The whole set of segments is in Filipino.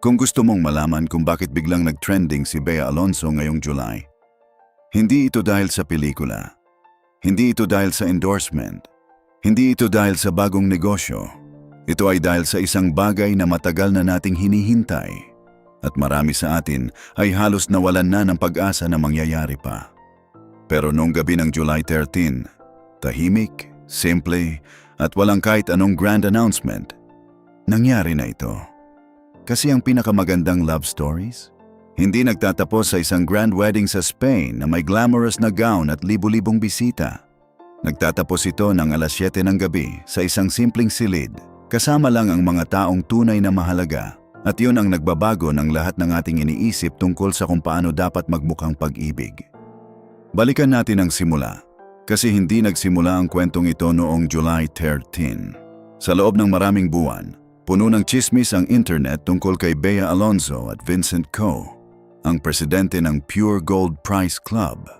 Kung gusto mong malaman kung bakit biglang nag-trending si Bea Alonzo ngayong July, hindi ito dahil sa pelikula, hindi ito dahil sa endorsement, hindi ito dahil sa bagong negosyo. Ito ay dahil sa isang bagay na matagal na nating hinihintay at marami sa atin ay halos nawalan na ng pag-asa na mangyayari pa. Pero noong gabi ng July 13, tahimik, simple at walang kahit anong grand announcement, nangyari na ito. Kasi ang pinakamagandang love stories, hindi nagtatapos sa isang grand wedding sa Spain na may glamorous na gown at libu-libong bisita. Nagtatapos ito ng alas 7 ng gabi sa isang simpleng silid, kasama lang ang mga taong tunay na mahalaga. At yun ang nagbabago ng lahat ng ating iniisip tungkol sa kung paano dapat magmukhang pag-ibig. Balikan natin ang simula, kasi hindi nagsimula ang kwentong ito noong July 13. Sa loob ng maraming buwan, puno ng chismis ang internet tungkol kay Bea Alonzo at Vincent Ko, ang presidente ng Pure Gold Price Club,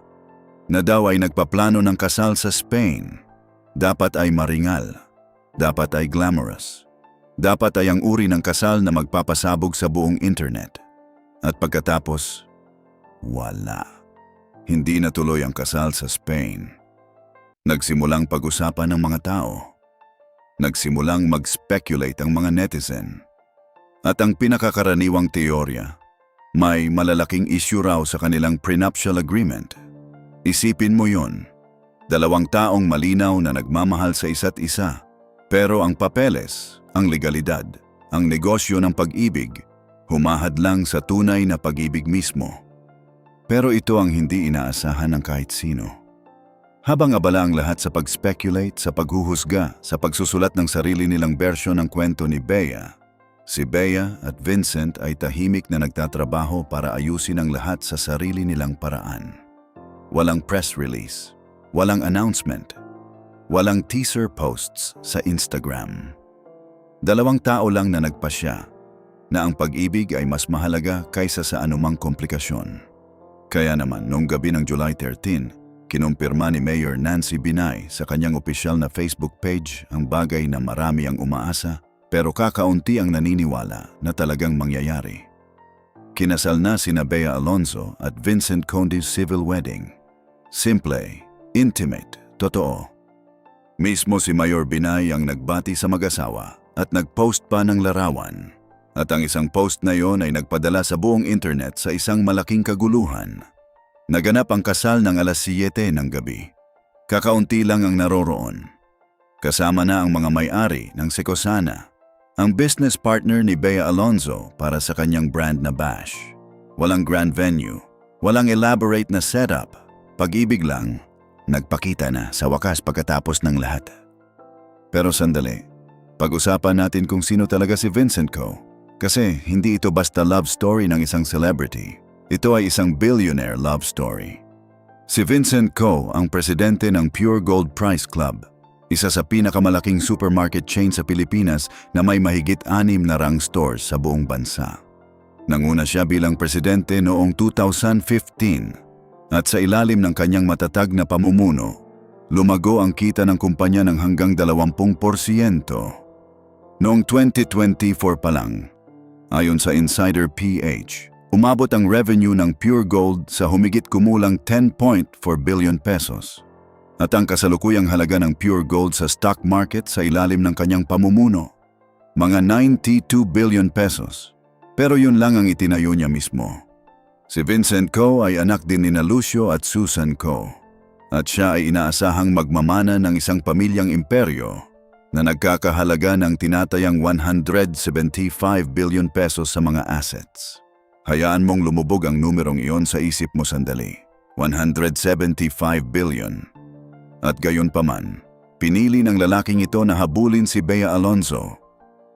na daw ay nagpaplano ng kasal sa Spain. Dapat ay maringal, dapat ay glamorous, dapat ay ang uri ng kasal na magpapasabog sa buong internet. At pagkatapos, wala. Hindi natuloy ang kasal sa Spain. Nagsimulang pag-usapan ng mga tao. Nagsimulang mag-speculate ang mga netizen. At ang pinakakaraniwang teorya, may malalaking issue raw sa kanilang prenuptial agreement. Isipin mo yon, dalawang taong malinaw na nagmamahal sa isa't isa, pero ang papeles, ang legalidad, ang negosyo ng pag-ibig, humahad lang sa tunay na pag-ibig mismo. Pero ito ang hindi inaasahan ng kahit sino. Habang abala ang lahat sa pag-speculate, sa paghuhusga, sa pagsusulat ng sarili nilang bersyon ng kwento ni Bea, si Bea at Vincent ay tahimik na nagtatrabaho para ayusin ang lahat sa sarili nilang paraan. Walang press release, walang announcement, walang teaser posts sa Instagram. Dalawang tao lang na nagpasya na ang pag-ibig ay mas mahalaga kaysa sa anumang komplikasyon. Kaya naman, noong gabi ng July 13, kinumpirma ni Mayor Nancy Binay sa kanyang opisyal na Facebook page ang bagay na marami ang umaasa pero kakaunti ang naniniwala na talagang mangyayari. Kinasal na sina Bea Alonzo at Vincent Conde's civil wedding. Simple, intimate, totoo. Mismo si Mayor Binay ang nagbati sa mag-asawa at nag-post pa ng larawan. At ang isang post na yon ay nagpadala sa buong internet sa isang malaking kaguluhan. Naganap ang kasal ng alas 7 ng gabi. Kakaunti lang ang naroroon. Kasama na ang mga may-ari ng Sekosana, ang business partner ni Bea Alonzo para sa kanyang brand na Bash. Walang grand venue, walang elaborate na setup. Pag-ibig lang, nagpakita na sa wakas pagkatapos ng lahat. Pero sandali, pag-usapan natin kung sino talaga si Vincent Ko. Kasi hindi ito basta love story ng isang celebrity. Ito ay isang billionaire love story. Si Vincent Ko ang presidente ng Pure Gold Price Club, isa sa pinakamalaking supermarket chain sa Pilipinas na may mahigit 6 na rang stores sa buong bansa. Nanguna siya bilang presidente noong 2015 at sa ilalim ng kanyang matatag na pamumuno, lumago ang kita ng kumpanya ng hanggang 20%. Noong 2024 pa lang, ayon sa Insider PH, umabot ang revenue ng Pure Gold sa humigit kumulang 10.4 billion pesos. At ang kasalukuyang halaga ng Pure Gold sa stock market sa ilalim ng kanyang pamumuno, mga 92 billion pesos. Pero yun lang ang itinayo niya mismo. Si Vincent Ko ay anak din ni Lucio at Susan Ko. At siya ay inaasahang magmamana ng isang pamilyang imperyo na nagkakahalaga ng tinatayang 175 billion pesos sa mga assets. Hayaan mong lumubog ang numerong iyon sa isip mo sandali. 175 billion. At gayon paman, pinili ng lalaking ito na habulin si Bea Alonzo.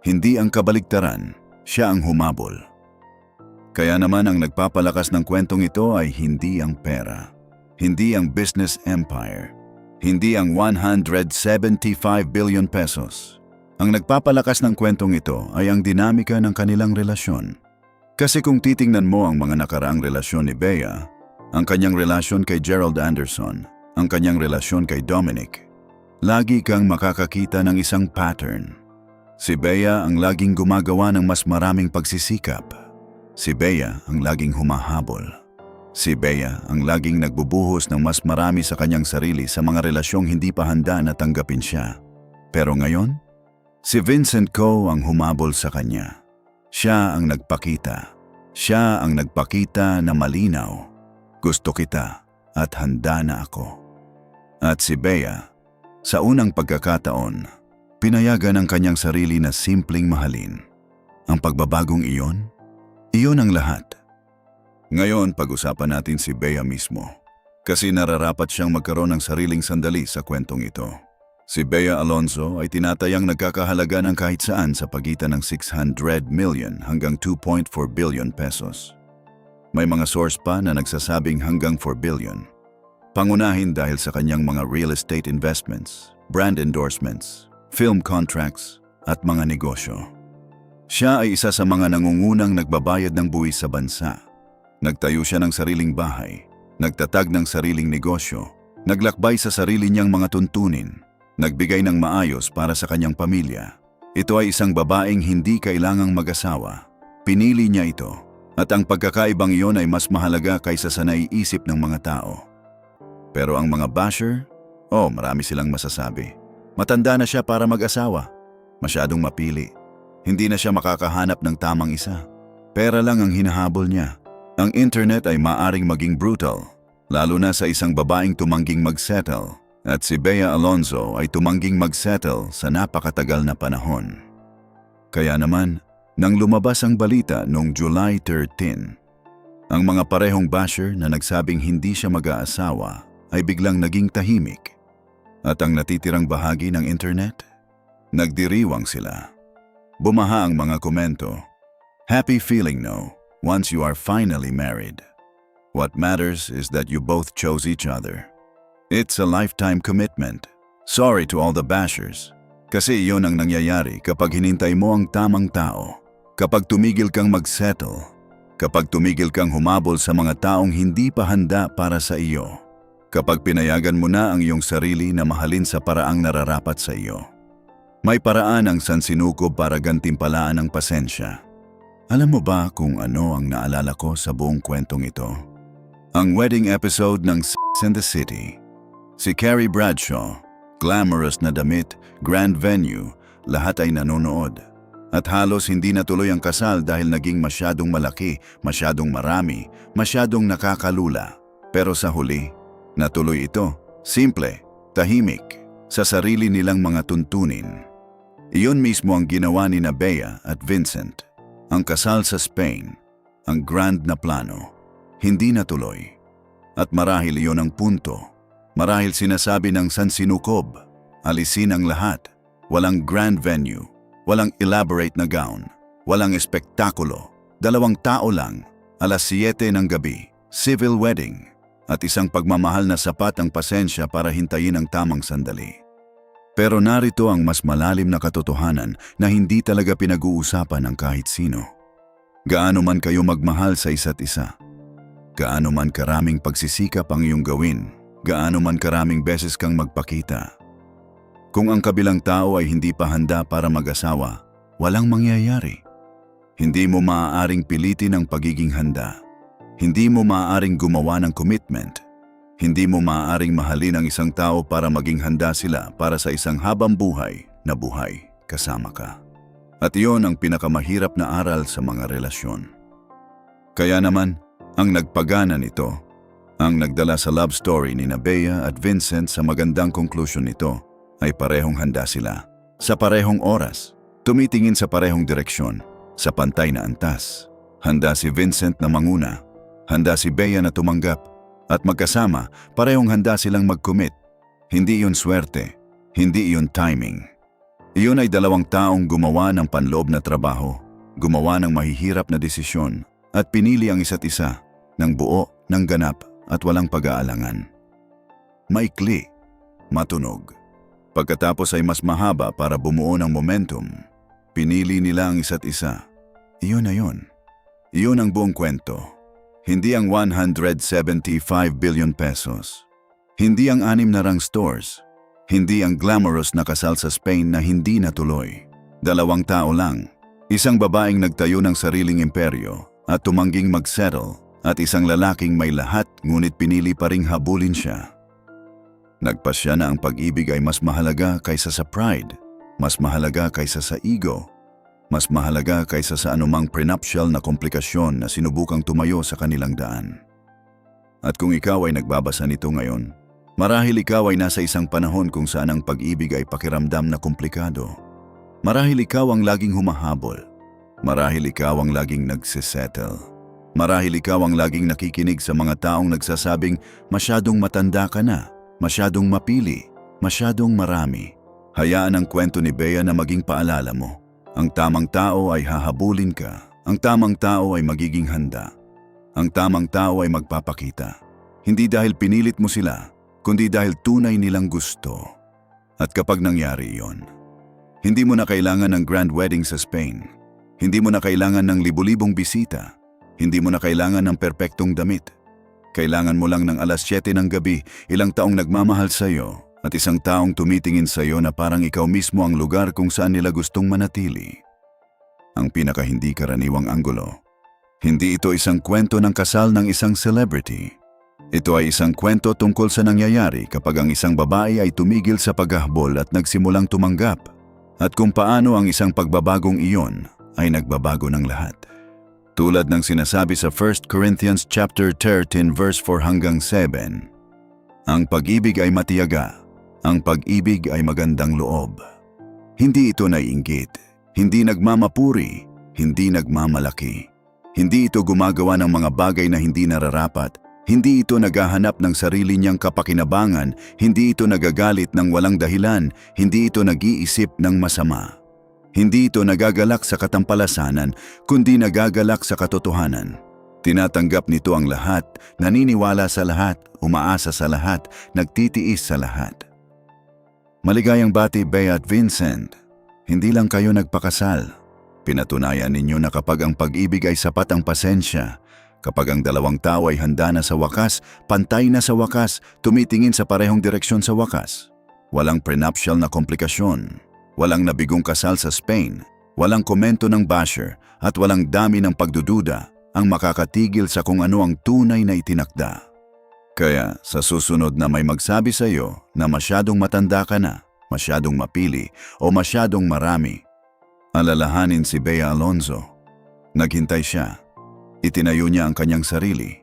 Hindi ang kabaligtaran, siya ang humabol. Kaya naman ang nagpapalakas ng kwentong ito ay hindi ang pera, hindi ang business empire, hindi ang 175 billion pesos. Ang nagpapalakas ng kwentong ito ay ang dinamika ng kanilang relasyon. Kasi kung titingnan mo ang mga nakaraang relasyon ni Bea, ang kanyang relasyon kay Gerald Anderson, ang kanyang relasyon kay Dominic, lagi kang makakakita ng isang pattern. Si Bea ang laging gumagawa ng mas maraming pagsisikap. Si Bea ang laging humahabol. Si Bea ang laging nagbubuhos ng mas marami sa kanyang sarili sa mga relasyong hindi pa handa na tanggapin siya. Pero ngayon, si Vincent Ko ang humabol sa kanya. Siya ang nagpakita. Siya ang nagpakita na malinaw. Gusto kita at handa na ako. At si Bea, sa unang pagkakataon, pinayagan ang kanyang sarili na simpleng mahalin. Ang pagbabagong iyon ang lahat. Ngayon, pag-usapan natin si Bea mismo. Kasi nararapat siyang magkaroon ng sariling sandali sa kwentong ito. Si Bea Alonzo ay tinatayang nagkakahalaga ng kahit saan sa pagitan ng 600 million hanggang 2.4 billion pesos. May mga source pa na nagsasabing hanggang 4 billion. Pangunahin dahil sa kanyang mga real estate investments, brand endorsements, film contracts, at mga negosyo. Siya ay isa sa mga nangungunang nagbabayad ng buwis sa bansa. Nagtayo siya ng sariling bahay, nagtatag ng sariling negosyo, naglakbay sa sarili niyang mga tuntunin, nagbigay ng maayos para sa kanyang pamilya. Ito ay isang babaeng hindi kailangang mag-asawa. Pinili niya ito, at ang pagkakaibang iyon ay mas mahalaga kaysa sa naiisip ng mga tao. Pero ang mga basher, marami silang masasabi. Matanda na siya para mag-asawa. Masyadong mapili. Hindi na siya makakahanap ng tamang isa. Pera lang ang hinahabol niya. Ang internet ay maaring maging brutal, lalo na sa isang babaeng tumangging mag-settle. At si Bea Alonzo ay tumangging mag-settle sa napakatagal na panahon. Kaya naman, nang lumabas ang balita noong July 13, ang mga parehong basher na nagsabing hindi siya mag-aasawa ay biglang naging tahimik. At ang natitirang bahagi ng internet, nagdiriwang sila. Bumaha ang mga komento. Happy feeling no, once you are finally married. What matters is that you both chose each other. It's a lifetime commitment. Sorry to all the bashers. Kasi iyon ang nangyayari kapag hinintay mo ang tamang tao. Kapag tumigil kang mag-settle. Kapag tumigil kang humabol sa mga taong hindi pa handa para sa iyo. Kapag pinayagan mo na ang iyong sarili na mahalin sa paraang nararapat sa iyo. May paraan ang sansinukob para gantimpalaan ang pasensya. Alam mo ba kung ano ang naalala ko sa buong kwentong ito? Ang wedding episode ng Sex and the City. Si Carrie Bradshaw, glamorous na damit, grand venue, lahat ay nanonood. At halos hindi natuloy ang kasal dahil naging masyadong malaki, masyadong marami, masyadong nakakalula. Pero sa huli, natuloy ito, simple, tahimik, sa sarili nilang mga tuntunin. Iyon mismo ang ginawa ni Bea at Vincent. Ang kasal sa Spain, ang grand na plano, hindi natuloy. At marahil iyon ang punto. Marahil sinasabi ng sansinukob, alisin ang lahat. Walang grand venue, walang elaborate na gown, walang espektakulo. 2 tao lang, alas 7 ng gabi, civil wedding. At isang pagmamahal na sapat ang pasensya para hintayin ang tamang sandali. Pero narito ang mas malalim na katotohanan na hindi talaga pinag-uusapan ng kahit sino. Gaano man kayo magmahal sa isa't isa. Gaano man karaming pagsisikap ang iyong gawin. Gaano man karaming beses kang magpakita. Kung ang kabilang tao ay hindi pa handa para mag-asawa, walang mangyayari. Hindi mo maaaring pilitin ang pagiging handa. Hindi mo maaaring gumawa ng commitment. Hindi mo maaaring mahalin ang isang tao para maging handa sila para sa isang habang buhay na buhay kasama ka. At iyon ang pinakamahirap na aral sa mga relasyon. Kaya naman, ang nagpagana nito, ang nagdala sa love story ni Bea at Vincent sa magandang conclusion nito ay parehong handa sila. Sa parehong oras, tumitingin sa parehong direksyon, sa pantay na antas. Handa si Vincent na manguna, handa si Bea na tumanggap. At magkasama, parehong handa silang mag-commit. Hindi iyon swerte, hindi iyon timing. Iyon ay 2 taong gumawa ng panloob na trabaho, gumawa ng mahihirap na desisyon, at pinili ang isa't isa, ng buo, ng ganap, at walang pag-aalangan. Maikli, matunog. Pagkatapos ay mas mahaba para bumuo ng momentum. Pinili nila ang isa't isa. Iyon na yun. Iyon ang buong kwento. Hindi ang 175 billion pesos. Hindi ang 6 na rang stores. Hindi ang glamorous na kasal sa Spain na hindi natuloy. 2 tao lang. Isang babaeng nagtayo ng sariling imperyo at tumangging mag-settle at isang lalaking may lahat ngunit pinili pa ring habulin siya. Nagpasya na ang pag-ibig ay mas mahalaga kaysa sa pride, mas mahalaga kaysa sa ego, mas mahalaga kaysa sa anumang prenuptial na komplikasyon na sinubukang tumayo sa kanilang daan. At kung ikaw ay nagbabasa nito ngayon, marahil ikaw ay nasa isang panahon kung saan ang pag-ibig ay pakiramdam na komplikado. Marahil ikaw ang laging humahabol. Marahil ikaw ang laging nagsisettle. Marahil ikaw ang laging nakikinig sa mga taong nagsasabing masyadong matanda ka na, masyadong mapili, masyadong marami. Hayaan ang kwento ni Bea na maging paalala mo. Ang tamang tao ay hahabulin ka. Ang tamang tao ay magiging handa. Ang tamang tao ay magpapakita. Hindi dahil pinilit mo sila, kundi dahil tunay nilang gusto. At kapag nangyari iyon, hindi mo na kailangan ng grand wedding sa Spain. Hindi mo na kailangan ng libu-libong bisita. Hindi mo na kailangan ng perpektong damit. Kailangan mo lang ng 7:00 ng gabi, ilang taong nagmamahal sa iyo, at isang taong tumitingin sa iyo na parang ikaw mismo ang lugar kung saan nila gustong manatili. Ang pinaka-hindi karaniwang anggulo. Hindi ito isang kwento ng kasal ng isang celebrity. Ito ay isang kwento tungkol sa nangyayari kapag ang isang babae ay tumigil sa paghahabol at nagsimulang tumanggap. At kung paano ang isang pagbabagong iyon ay nagbabago ng lahat. Tulad ng sinasabi sa 1 Corinthians chapter 13 verse 4 hanggang 7. Ang pag-ibig ay matiyaga. Ang pag-ibig ay magandang loob. Hindi ito naiinggit. Hindi nagmamapuri. Hindi nagmamalaki. Hindi ito gumagawa ng mga bagay na hindi nararapat. Hindi ito naghahanap ng sarili niyang kapakinabangan, hindi ito nagagalit ng walang dahilan, hindi ito nag-iisip ng masama. Hindi ito nagagalak sa katampalasanan, kundi nagagalak sa katotohanan. Tinatanggap nito ang lahat, naniniwala sa lahat, umaasa sa lahat, nagtitiis sa lahat. Maligayang bati, Bea at Vincent. Hindi lang kayo nagpakasal. Pinatunayan ninyo na kapag ang pag-ibig ay sapat ang pasensya, kapag ang dalawang tao ay handa na sa wakas, pantay na sa wakas, tumitingin sa parehong direksyon sa wakas. Walang prenuptial na komplikasyon, walang nabigong kasal sa Spain, walang komento ng basher, at walang dami ng pagdududa ang makakatigil sa kung ano ang tunay na itinakda. Kaya sa susunod na may magsabi sa iyo na masyadong matanda ka na, masyadong mapili, o masyadong marami, alalahanin si Bea Alonzo. Naghintay siya. Itinayo niya ang kanyang sarili,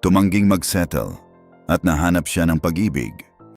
tumangging mag-settle, at nahanap siya ng pag-ibig.